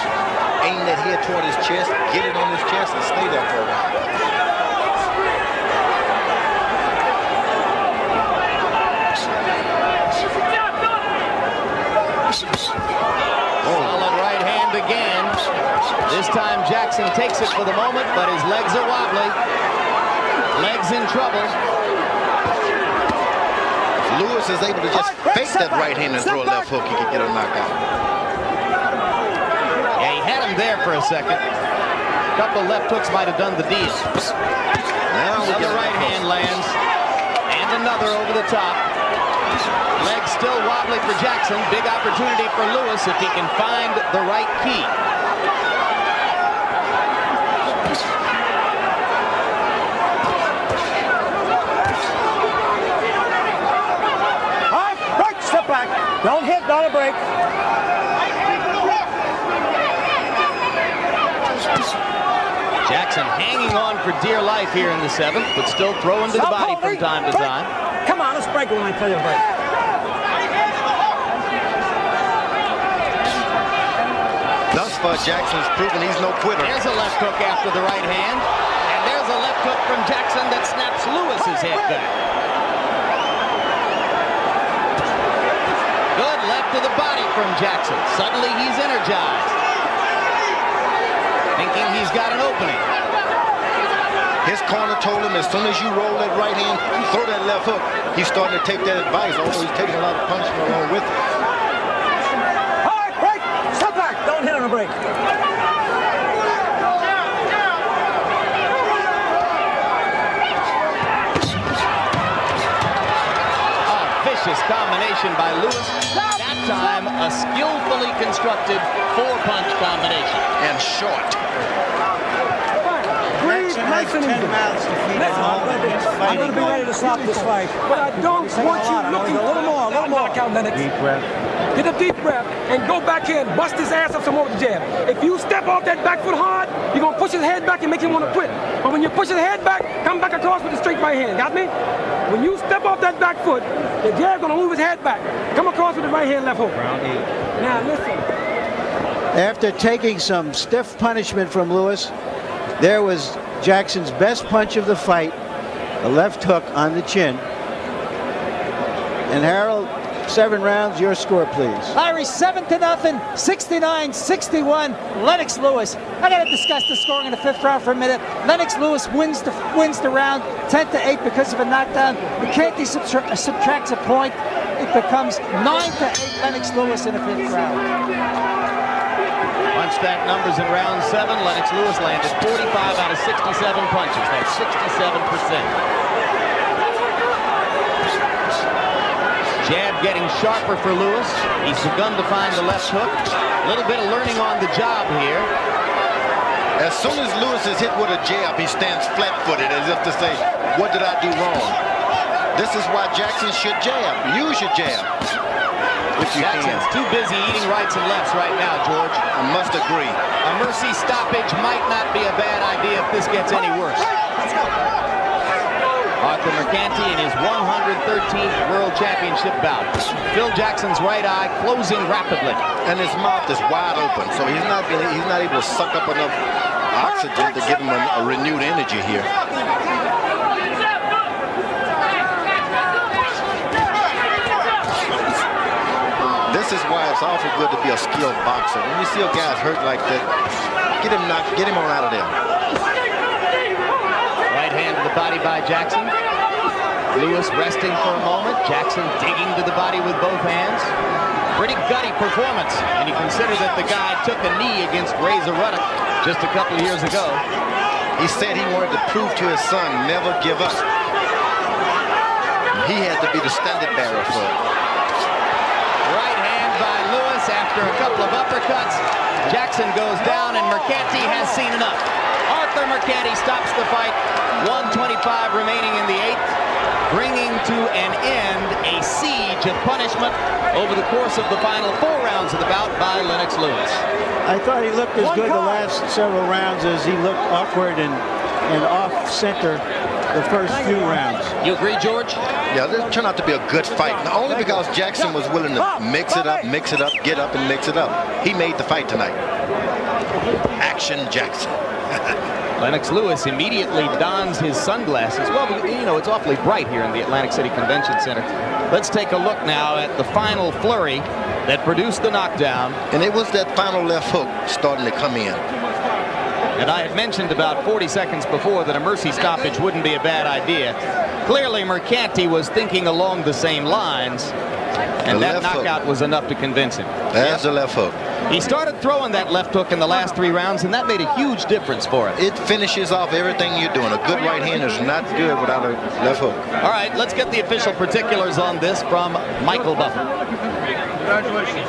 aim that head toward his chest, get it on his chest, and stay there for a while. Solid right hand again. This time Jackson takes it for the moment, but his legs are wobbly. Legs in trouble. Lewis is able to just fake that right hand and throw a left hook. He could get a knockout. Yeah, he had him there for a second. A couple left hooks might have done the deed. Now another right hand lands, and another over the top. Legs still wobbly for Jackson. Big opportunity for Lewis if he can find the right key. All right, break, step back. Don't hit, not a break. Jackson hanging on for dear life here in the 7th, but still throwing to the body from time to time. Come on, let's break when I tell you to break. Thus far, Jackson's proven he's no quitter. There's a left hook after the right hand, and there's a left hook from Jackson that snaps Lewis's head back. Good left to the body from Jackson. Suddenly he's energized, thinking he's got an opening. His corner told him as soon as you roll that right hand, throw that left hook. He's starting to take that advice, although he's taking a lot of punishment along with it. All right, break. Step back. Don't hit on a break. Vicious combination by Lewis. That time, a skillfully constructed 4-punch combination. And short. Breathe, nice and easy. I'm going to be ready to stop this fight. But I don't want you looking a little more count, Lennox. Deep breath. Get a deep breath and go back in. Bust his ass up some more with the jab. If you step off that back foot hard, you're going to push his head back and make him want to quit. But when you push his head back, come back across with a straight right hand. Got me? When you step off that back foot, the jab going to move his head back. Come across with the right hand, left hook. Round 8. Now listen. After taking some stiff punishment from Lewis, there was Jackson's best punch of the fight, a left hook on the chin. And Harold, 7 rounds, your score, please. Larry, 7-0, 69-61. Lennox Lewis. I got to discuss the scoring in the 5th round for a minute. Lennox Lewis wins the round 10-8 because of a knockdown. McCarthy subtracts a point. It becomes 9-8 Lennox Lewis in the 5th round. Punch stack numbers in round 7. Lennox Lewis landed 45 out of 67 punches. That's 67%. Jab getting sharper for Lewis. He's begun to find the left hook. A little bit of learning on the job here. As soon as Lewis is hit with a jab, he stands flat-footed as if to say, what did I do wrong? This is why Jackson should jab. Use your jab. If you Jackson's too busy eating rights and lefts right now, George. I must agree. A mercy stoppage might not be a bad idea if this gets any worse. Arthur Mercanti in his 113th World Championship bout. Phil Jackson's right eye closing rapidly. And his mouth is wide open, so he's not able to suck up enough oxygen to give him a renewed energy here. This is why it's awful good to be a skilled boxer. When you see a guy hurt like that, get him on out of there. Right hand to the body by Jackson. Lewis resting for a moment. Jackson digging to the body with both hands. Pretty gutty performance. And you consider that the guy took a knee against Razor Ruddock just a couple of years ago. He said he wanted to prove to his son, never give up. He had to be the standard bearer for it. Right hand by Lewis after a couple of uppercuts. Jackson goes down and Mercanti has seen enough. Arthur Mercanti stops the fight. 1:25 remaining in the 8th, bringing to an end a siege of punishment over the course of the final 4 rounds of the bout by Lennox Lewis. I thought he looked as good the last several rounds as he looked awkward and off-center the first few rounds. You agree, George? Yeah, this turned out to be a good fight. Not only because Jackson was willing to mix it up, get up, and mix it up. He made the fight tonight. Action Jackson. Lennox Lewis immediately dons his sunglasses. Well, you know, it's awfully bright here in the Atlantic City Convention Center. Let's take a look now at the final flurry that produced the knockdown. And it was that final left hook starting to come in. And I had mentioned about 40 seconds before that a mercy stoppage wouldn't be a bad idea. Clearly, Mercanti was thinking along the same lines, and that knockout was enough to convince him. There's the left hook. He started throwing that left hook in the last 3 rounds, and that made a huge difference for him. It finishes off everything you're doing. A good right hand is not good without a left hook. All right, let's get the official particulars on this from Michael Buffer. Congratulations.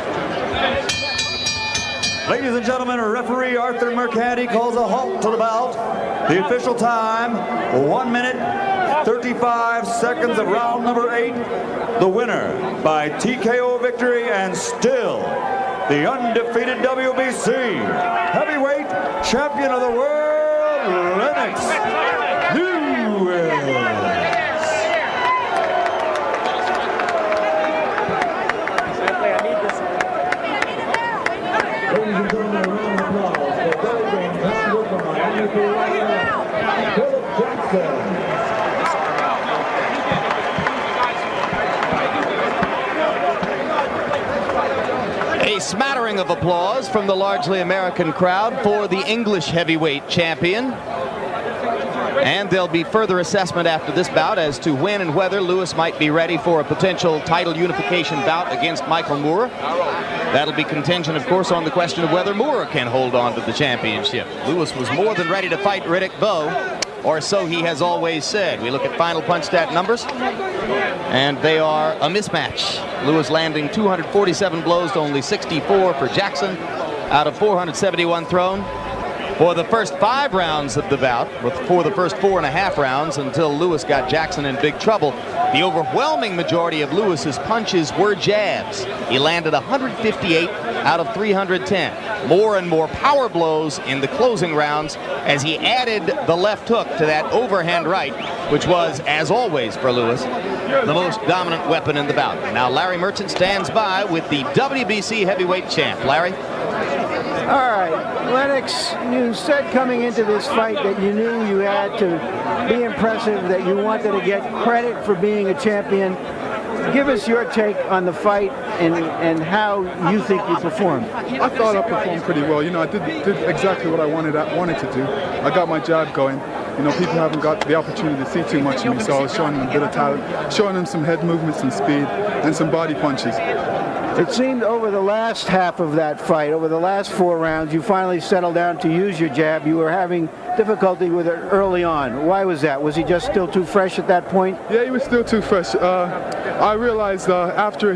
Ladies and gentlemen, referee Arthur Mercanti calls a halt to the bout. The official time, 1 minute, 35 seconds of round number 8. The winner by TKO victory and still the undefeated WBC heavyweight champion of the world, Lennox Lewis. Ladies and gentlemen, a round of applause for Belgian passenger from Miami, Florida, Philip Jackson. A smattering of applause from the largely American crowd for the English heavyweight champion. And there'll be further assessment after this bout as to when and whether Lewis might be ready for a potential title unification bout against Michael Moorer. That'll be contingent, of course, on the question of whether Moorer can hold on to the championship. Lewis was more than ready to fight Riddick Bowe, or so he has always said. We look at final punch stat numbers, and they are a mismatch. Lewis landing 247 blows to only 64 for Jackson out of 471 thrown. For the first 5 rounds of the bout, for the first 4.5 rounds until Lewis got Jackson in big trouble, the overwhelming majority of Lewis's punches were jabs. He landed 158 out of 310. More and more power blows in the closing rounds as he added the left hook to that overhand right, which was, as always for Lewis, the most dominant weapon in the bout. Now Larry Merchant stands by with the WBC heavyweight champ. Larry? All right, Lennox, you said coming into this fight that you knew you had to be impressive, that you wanted to get credit for being a champion. Give us your take on the fight and how you think you performed. I thought I performed pretty well. You know, I did exactly what I wanted to do. I got my jab going. You know, people haven't got the opportunity to see too much of me, so I was showing them a bit of talent, showing them some head movements, some speed, and some body punches. It seemed over the last half of that fight, over the last 4 rounds, you finally settled down to use your jab. You were having difficulty with it early on. Why was that? Was he just still too fresh at that point? Yeah, he was still too fresh. I realized after,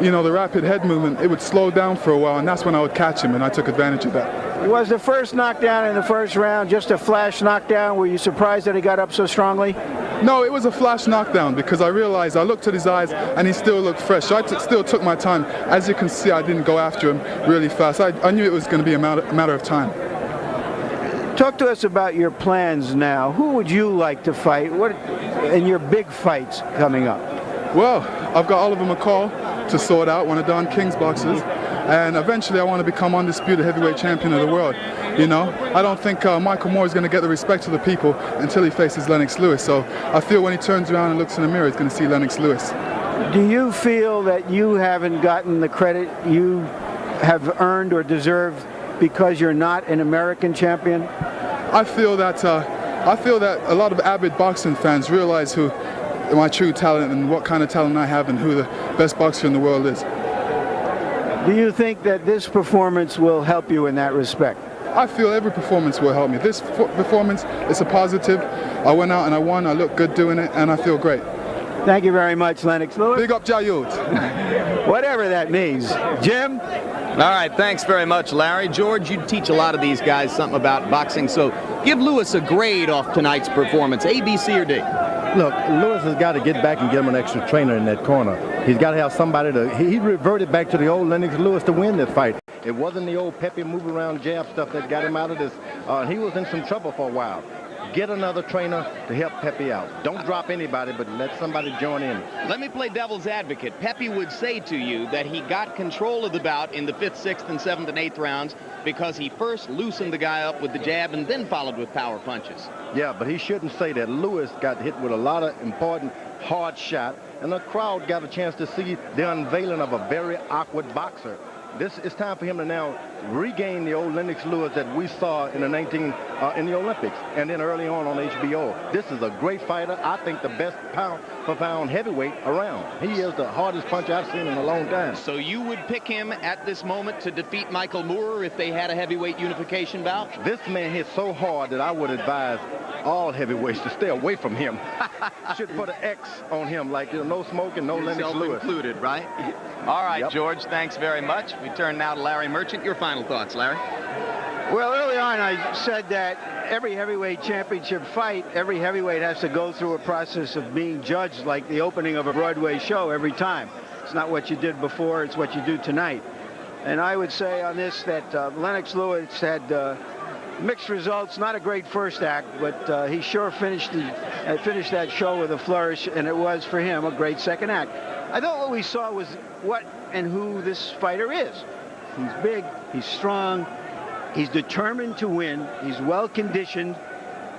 you know, the rapid head movement, it would slow down for a while, and that's when I would catch him, and I took advantage of that. Was the first knockdown in the first round just a flash knockdown? Were you surprised that he got up so strongly? No, it was a flash knockdown because I realized, I looked at his eyes and he still looked fresh. So I still took my time. As you can see, I didn't go after him really fast. I knew it was going to be a matter of time. Talk to us about your plans now. Who would you like to fight? What in your big fights coming up? Well, I've got Oliver McCall to sort out, one of Don King's boxers. And eventually I want to become undisputed heavyweight champion of the world. You know, I don't think Michael Moore is going to get the respect of the people until he faces Lennox Lewis. So I feel when he turns around and looks in the mirror, he's going to see Lennox Lewis. Do you feel that you haven't gotten the credit you have earned or deserved because you're not an American champion? I feel that a lot of avid boxing fans realize who my true talent and what kind of talent I have and who the best boxer in the world is. Do you think that this performance will help you in that respect? I feel every performance will help me. This performance is a positive. I went out and I won. I look good doing it, and I feel great. Thank you very much, Lennox Lewis. Big up Jayud. Whatever that means. Jim? All right, thanks very much, Larry. George, you teach a lot of these guys something about boxing, so give Lewis a grade off tonight's performance, A, B, C, or D. Look, Lewis has got to get back and get him an extra trainer in that corner. He's got to have somebody to... He reverted back to the old Lennox Lewis to win this fight. It wasn't the old peppy move around jab stuff that got him out of this. He was in some trouble for a while. Get another trainer to help Pepe out. Don't drop anybody, but let somebody join in. Let me play devil's advocate. Pepe would say to you that he got control of the bout in the 5th, 6th, and 7th, and 8th rounds because he first loosened the guy up with the jab and then followed with power punches. Yeah, but he shouldn't say that. Lewis got hit with a lot of important hard shot, and the crowd got a chance to see the unveiling of a very awkward boxer. It's time for him to now regain the old Lennox Lewis that we saw in the in the Olympics and then early on HBO. This is a great fighter. I think the best pound-for-pound heavyweight around. He is the hardest puncher I've seen in a long time. So you would pick him at this moment to defeat Michael Moorer if they had a heavyweight unification bout? This man hit so hard that I would advise all heavyweights to stay away from him. Should put an X on him, like, you know, no smoking, no Lennox Lewis. Included, right? All right, yep. George, thanks very much. We turn now to Larry Merchant. Your final thoughts, Larry? Well, early on I said that every heavyweight championship fight, every heavyweight has to go through a process of being judged like the opening of a Broadway show every time. It's not what you did before, it's what you do tonight. And I would say on this that Lennox Lewis had Mixed results, not a great first act, but he sure finished that show with a flourish, and it was, for him, a great second act. I thought what we saw was what and who this fighter is. He's big, he's strong, he's determined to win, he's well-conditioned,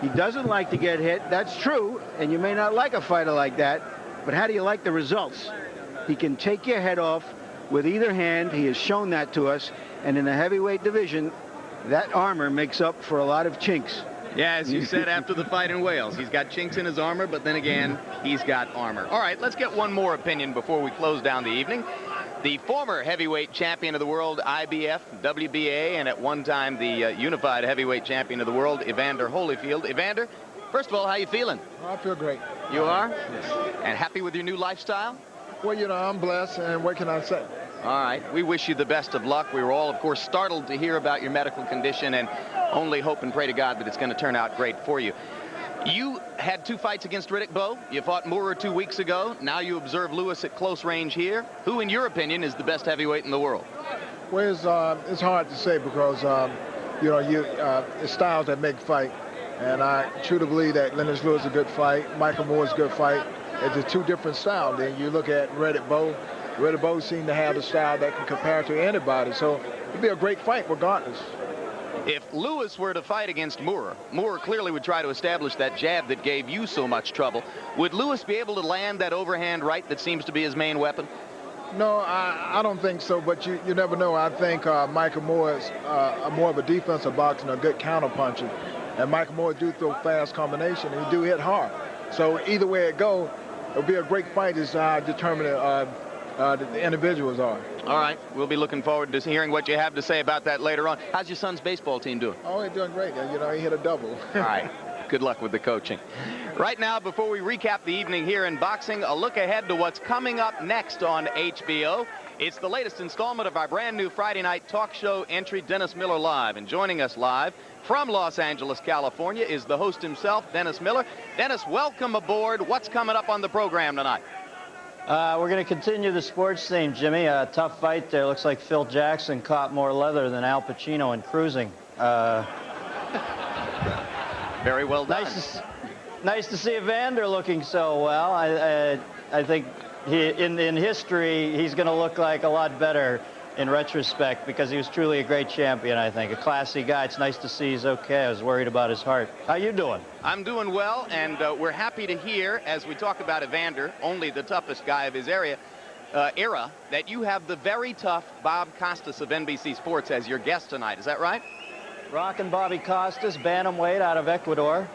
he doesn't like to get hit. That's true, and you may not like a fighter like that, but how do you like the results? He can take your head off with either hand. He has shown that to us, and in the heavyweight division, that armor makes up for a lot of chinks. Yeah, as you said after the fight in Wales, he's got chinks in his armor, but then again, he's got armor. All right, let's get one more opinion before we close down the evening. The former heavyweight champion of the world, IBF, WBA, and at one time the unified heavyweight champion of the world, Evander Holyfield. Evander, first of all, how you feeling? I feel great. You are? Yes. And happy with your new lifestyle? Well, you know, I'm blessed, and what can I say? All right. We wish you the best of luck. We were all, of course, startled to hear about your medical condition and only hope and pray to God that it's going to turn out great for you. You had 2 fights against Riddick Bowe. You fought Moorer 2 weeks ago. Now you observe Lewis at close range here. Who, in your opinion, is the best heavyweight in the world? Well, it's hard to say because, you know, it's styles that make fight. And I truly believe that Lennox Lewis is a good fight. Michael Moore is a good fight. It's a 2 different styles. Then you look at Riddick Bowe. Riddick Bowe seems to have the style that can compare to anybody. So it'd be a great fight regardless. If Lewis were to fight against Moorer, Moorer clearly would try to establish that jab that gave you so much trouble. Would Lewis be able to land that overhand right that seems to be his main weapon? No, I don't think so, but you never know. I think Michael Moore is more of a defensive boxer and a good counter-puncher. And Michael Moore do throw fast combination, and he do hit hard. So either way it go, it'll be a great fight as determining the individuals are. All right. We'll be looking forward to hearing what you have to say about that later on. How's your son's baseball team doing? Oh, they're doing great. You know, he hit a double. All right. Good luck with the coaching. Right now, before we recap the evening here in boxing, a look ahead to what's coming up next on HBO. It's the latest installment of our brand new Friday night talk show entry, Dennis Miller Live. And joining us live from Los Angeles, California, is the host himself, Dennis Miller. Dennis, welcome aboard. What's coming up on the program tonight? We're going to continue the sports theme, Jimmy. A tough fight there. Looks like Phil Jackson caught more leather than Al Pacino in Cruising. Very well done. Nice to see Evander looking so well. I think in history, he's going to look like a lot better in retrospect because he was truly a great champion, I think. A classy guy. It's nice to see he's okay. I was worried about his heart. How you doing? I'm doing well, and we're happy to hear, as we talk about Evander, only the toughest guy of his era, that you have the very tough Bob Costas of NBC Sports as your guest tonight. Is that right? Rockin' Bobby Costas, bantamweight out of Ecuador.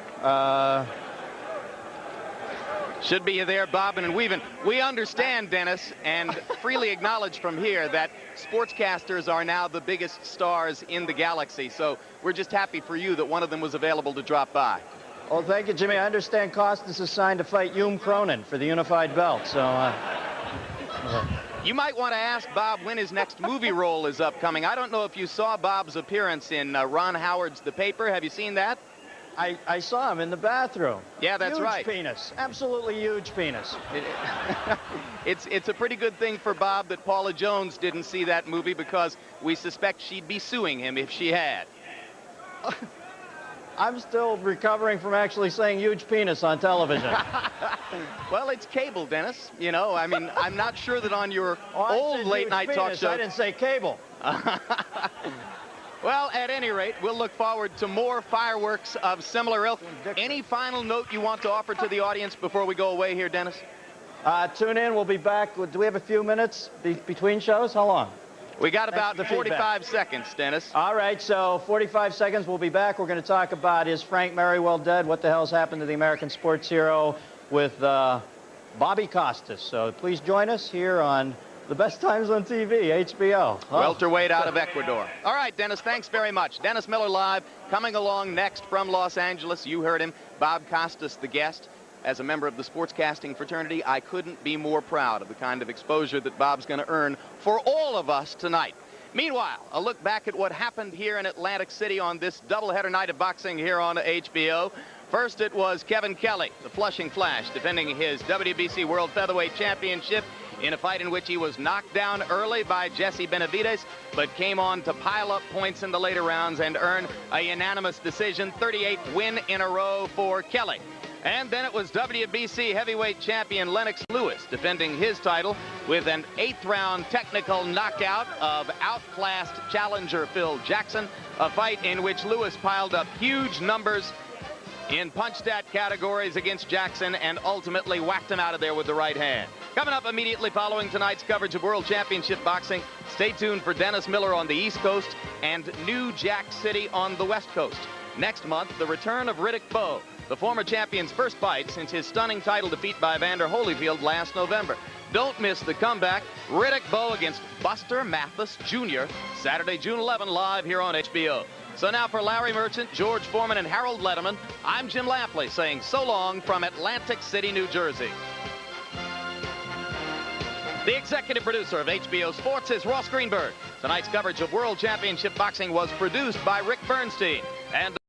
Should be there bobbing and weaving. We understand, Dennis, and freely acknowledge from here that sportscasters are now the biggest stars in the galaxy. So we're just happy for you that one of them was available to drop by. Well, thank you, Jimmy. I understand Costas is signed to fight Hume Cronin for the unified belt. So you might want to ask Bob when his next movie role is upcoming. I don't know if you saw Bob's appearance in Ron Howard's The Paper. Have you seen that? I saw him in the bathroom. Yeah, that's right. Huge penis. Absolutely huge penis. It's a pretty good thing for Bob that Paula Jones didn't see that movie because we suspect she'd be suing him if she had. I'm still recovering from actually saying huge penis on television. Well, it's cable, Dennis. You know, I mean, I'm not sure that on your old late-night talk show. I didn't say cable. Well, at any rate, we'll look forward to more fireworks of similar ilk. Any final note you want to offer to the audience before we go away here, Dennis? Tune in. We'll be back. Do we have a few minutes between shows? How long? We got about 45 seconds, Dennis. All right, so 45 seconds. We'll be back. We're going to talk about, is Frank Merriwell dead? What the hell's happened to the American sports hero with Bobby Costas? So please join us here on The Best Times on TV, HBO. Welterweight out of Ecuador. All right, Dennis, thanks very much. Dennis Miller Live, coming along next from Los Angeles. You heard him, Bob Costas, the guest. As a member of the sportscasting fraternity, I couldn't be more proud of the kind of exposure that Bob's going to earn for all of us tonight. Meanwhile, a look back at what happened here in Atlantic City on this doubleheader night of boxing here on HBO. First, it was Kevin Kelly, the Flushing Flash, defending his WBC World Featherweight Championship. in a fight in which he was knocked down early by Jesse Benavidez, but came on to pile up points in the later rounds and earn a unanimous decision, 38th win in a row for Kelly. And then it was WBC heavyweight champion Lennox Lewis defending his title with an 8th-round technical knockout of outclassed challenger Phil Jackson, a fight in which Lewis piled up huge numbers in punch-stat categories against Jackson and ultimately whacked him out of there with the right hand. Coming up immediately following tonight's coverage of World Championship Boxing, stay tuned for Dennis Miller on the East Coast and New Jack City on the West Coast. Next month, the return of Riddick Bowe, the former champion's first fight since his stunning title defeat by Evander Holyfield last November. Don't miss the comeback. Riddick Bowe against Buster Mathis Jr. Saturday, June 11, live here on HBO. So now for Larry Merchant, George Foreman, and Harold Letterman, I'm Jim Lampley saying so long from Atlantic City, New Jersey. The executive producer of HBO Sports is Ross Greenberg. Tonight's coverage of World Championship Boxing was produced by Rick Bernstein. And